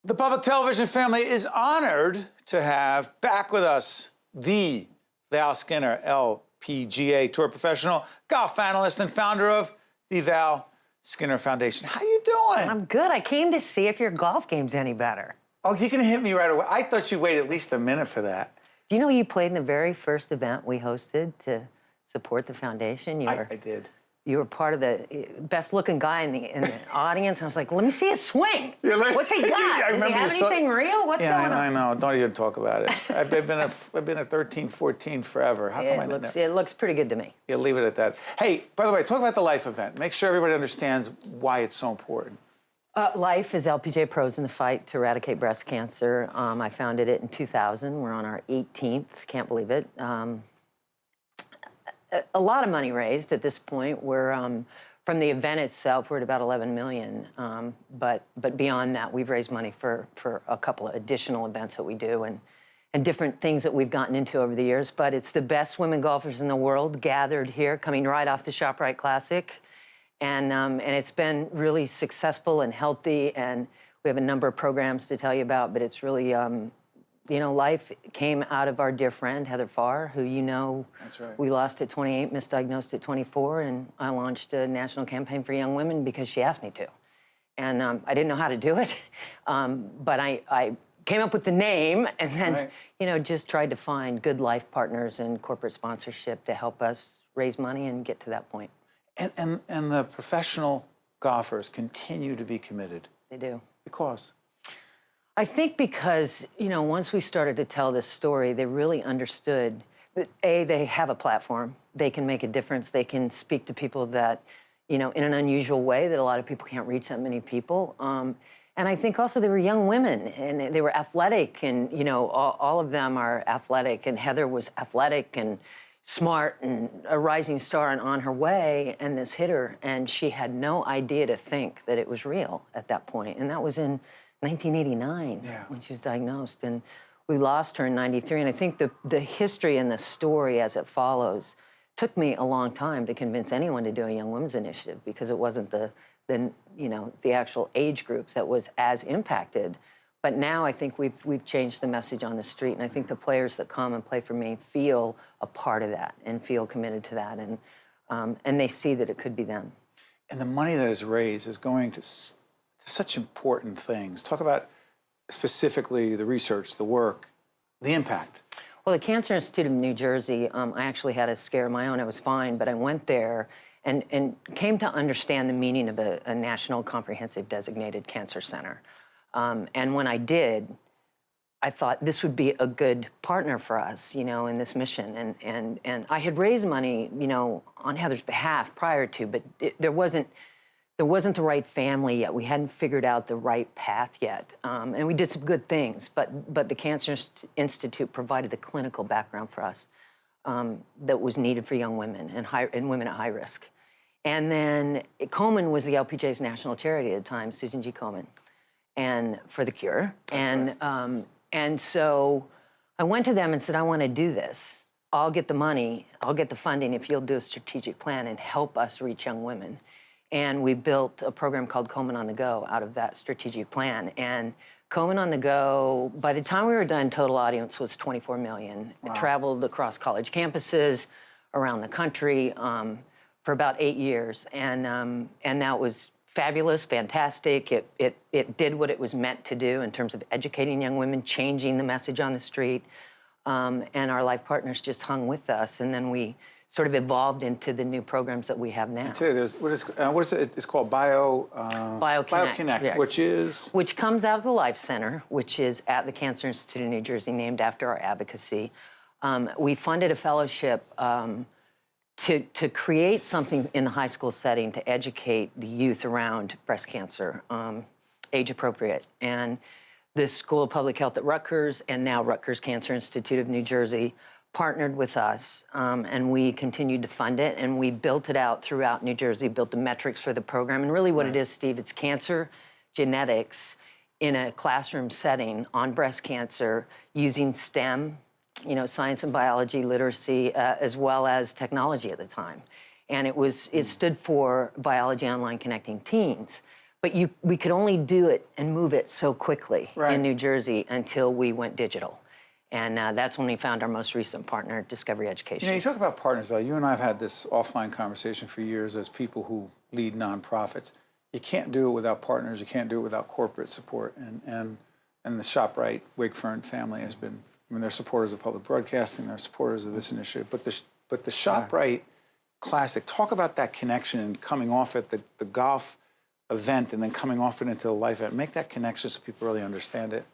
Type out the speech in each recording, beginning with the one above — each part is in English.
The public television family is honored to have back with us the Val Skinner LPGA Tour professional, golf analyst, and founder of the Val Skinner Foundation. How you doing? I'm good. I came to see if your golf game's any better. Oh, you're gonna hit me right away. I thought you'd wait at least a minute for that. Do you know you played in the very first event we hosted to support the foundation? I did. You were part of the best-looking guy in the audience. I was like, let me see his swing. What's he got? Does he have anything real? What's going on? I know. Don't even talk about it. I've been a 13, 14 forever. How come I didn't know? It looks pretty good to me. Yeah, leave it at that. Hey, by the way, talk about the Life event. Make sure everybody understands why it's so important. Life is LPGA pros in the fight to eradicate breast cancer. I founded it in 2000. We're on our 18th. Can't believe it. A lot of money raised at this point. We're from the event itself, we're at about 11 million. But beyond that, we've raised money for a couple of additional events that we do and different things that we've gotten into over the years. But it's the best women golfers in the world gathered here, coming right off the ShopRite Classic. And it's been really successful and healthy, and we have a number of programs to tell you about, but it's really, you know, Life came out of our dear friend, Heather Farr, who That's right. We lost at 28, misdiagnosed at 24, and I launched a national campaign for young women because she asked me to. And I didn't know how to do it, but I came up with the name and then, you know, just tried to find good life partners and corporate sponsorship to help us raise money and get to that point. And the professional golfers continue to be committed. They do. Because? I think because, you know, once we started to tell this story, they really understood that, A, they have a platform. They can make a difference. They can speak to people that, you know, in an unusual way that a lot of people can't reach that many people. And I think also they were young women and they were athletic and, you know, all of them are athletic, and Heather was athletic and smart and a rising star and on her way, and this hit her, and she had no idea to think that it was real at that point. And that was in 1989 when she was diagnosed, and we lost her in 93. And I think the history and the story as it follows took me a long time to convince anyone to do a Young Women's Initiative, because it wasn't the you know, the actual age group that was as impacted. But now I think we've changed the message on the street, and I think the players that come and play for me feel a part of that and feel committed to that, and they see that it could be them. And the money that is raised is going to such important things. Talk about specifically the research, the work, the impact. Well, the Cancer Institute of New Jersey, I actually had a scare of my own. I was fine, but I went there and came to understand the meaning of a National Comprehensive Designated Cancer Center. And when I did, I thought this would be a good partner for us, you know, in this mission. And I had raised money, you know, on Heather's behalf prior to, but there wasn't the right family yet. We hadn't figured out the right path yet. And we did some good things, but the Cancer Institute provided the clinical background for us that was needed for young women and women at high risk. And then Komen was the LPGA's national charity at the time, Susan G. Komen, and for the cure. And so I went to them and said, I want to do this. I'll get the money, I'll get the funding if you'll do a strategic plan and help us reach young women. And we built a program called Komen on the Go out of that strategic plan. And Komen on the Go, by the time we were done, total audience was 24 million. Wow. It traveled across college campuses around the country for about 8 years. And that was fabulous, fantastic. It did what it was meant to do in terms of educating young women, changing the message on the street. And our life partners just hung with us. And then we sort of evolved into the new programs that we have now. I tell you, there's, what is it? It's called BioConnect, yeah. Which comes out of the Life Center, which is at the Cancer Institute of New Jersey, named after our advocacy. We funded a fellowship to create something in the high school setting to educate the youth around breast cancer, age appropriate. And the School of Public Health at Rutgers and now Rutgers Cancer Institute of New Jersey partnered with us, and we continued to fund it, and we built it out throughout New Jersey, built the metrics for the program. And really what it is, Steve, it's cancer genetics in a classroom setting on breast cancer using STEM, you know, science and biology, literacy, as well as technology at the time. And it stood for Biology Online Connecting Teens. But we could only do it and move it so quickly Right. in New Jersey until we went digital. And that's when we found our most recent partner, Discovery Education. You know, you talk about partners, Val. You and I have had this offline conversation for years as people who lead nonprofits. You can't do it without partners. You can't do it without corporate support. And the ShopRite Wakefern family has been, I mean, they're supporters of public broadcasting. They're supporters of this initiative. But the ShopRite Classic, talk about that connection and coming off at the golf event and then coming off it into the life event. Make that connection so people really understand it.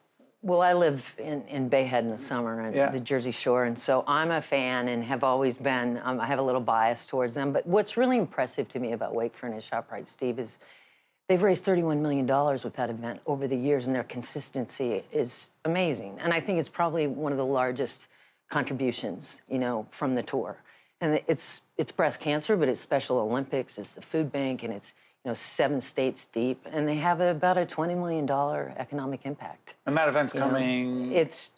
Well, I live in Bayhead in the summer and the Jersey Shore, and so I'm a fan and have always been. I have a little bias towards them. But what's really impressive to me about Wakefern and ShopRite, Steve, is they've raised $31 million with that event over the years, and their consistency is amazing. And I think it's probably one of the largest contributions, you know, from the tour. And it's breast cancer, but it's Special Olympics, it's the food bank, and it's, you know, 7 states deep, and they have about a $20 million economic impact. And that event's coming? It's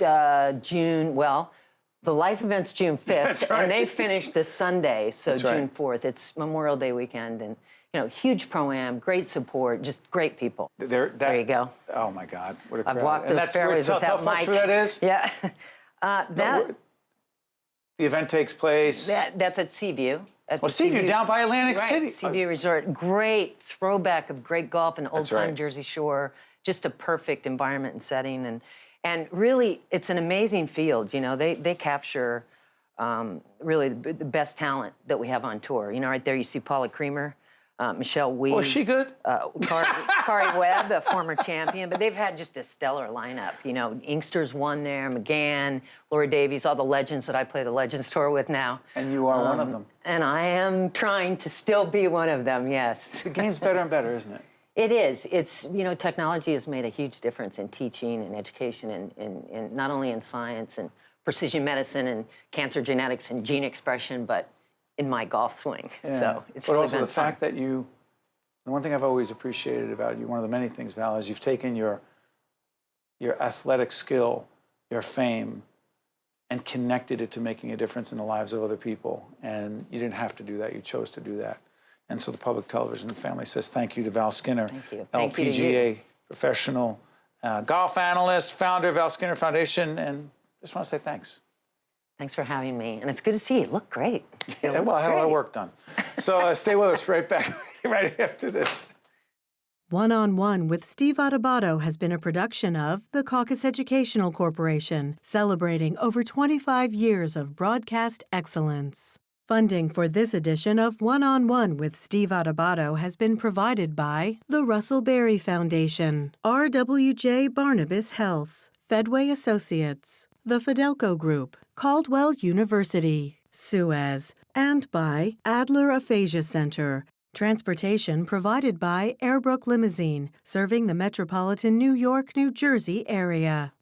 June, well, the life event's June 5th, That's right. and they finish this Sunday, so That's June right. 4th. It's Memorial Day weekend, and, you know, huge pro-am, great support, just great people. There you go. Oh, my God. What a crowd. I've walked And those that's where, fairways tell without folks Mike. where that is? Yeah. The event takes place? That's at Seaview. Well, Seaview, down by Atlantic City. Seaview Resort. Great throwback of great golf and That's old-time right. Jersey Shore. Just a perfect environment and setting. And really, it's an amazing field. You know, they capture really the best talent that we have on tour. You know, right there you see Paula Creamer, Michelle Wee. Oh, is she good? Kari Webb, a former champion. But they've had just a stellar lineup. You know, Inkster's won there, McGann, Laura Davies, all the legends that I play the Legends Tour with now. And you are one of them. And I am trying to still be one of them, yes. The game's better and better, isn't it? It is. It's, you know, technology has made a huge difference in teaching and education and not only in science and precision medicine and cancer genetics and gene expression, but in my golf swing. Yeah. So it's but really also been the fun. fact that the one thing I've always appreciated about you, one of the many things, Val, is you've taken your athletic skill, your fame, and connected it to making a difference in the lives of other people. And you didn't have to do that. You chose to do that. And so the Public Television family says thank you to Val Skinner, Thank you. Thank you to LPGA you. professional, golf analyst, founder of Val Skinner Foundation, and just want to say thanks. Thanks for having me. And it's good to see you. Look great. You look Well, I had a lot of great. work done. So stay with us right back, right after this. One-on-One with Steve Adubato has been a production of the Caucus Educational Corporation, celebrating over 25 years of broadcast excellence. Funding for this edition of One-on-One with Steve Adubato has been provided by the Russell Berry Foundation, RWJ Barnabas Health, Fedway Associates, the Fidelco Group, Caldwell University, Suez, and by Adler Aphasia Center. Transportation provided by Airbrook Limousine, serving the metropolitan New York, New Jersey area.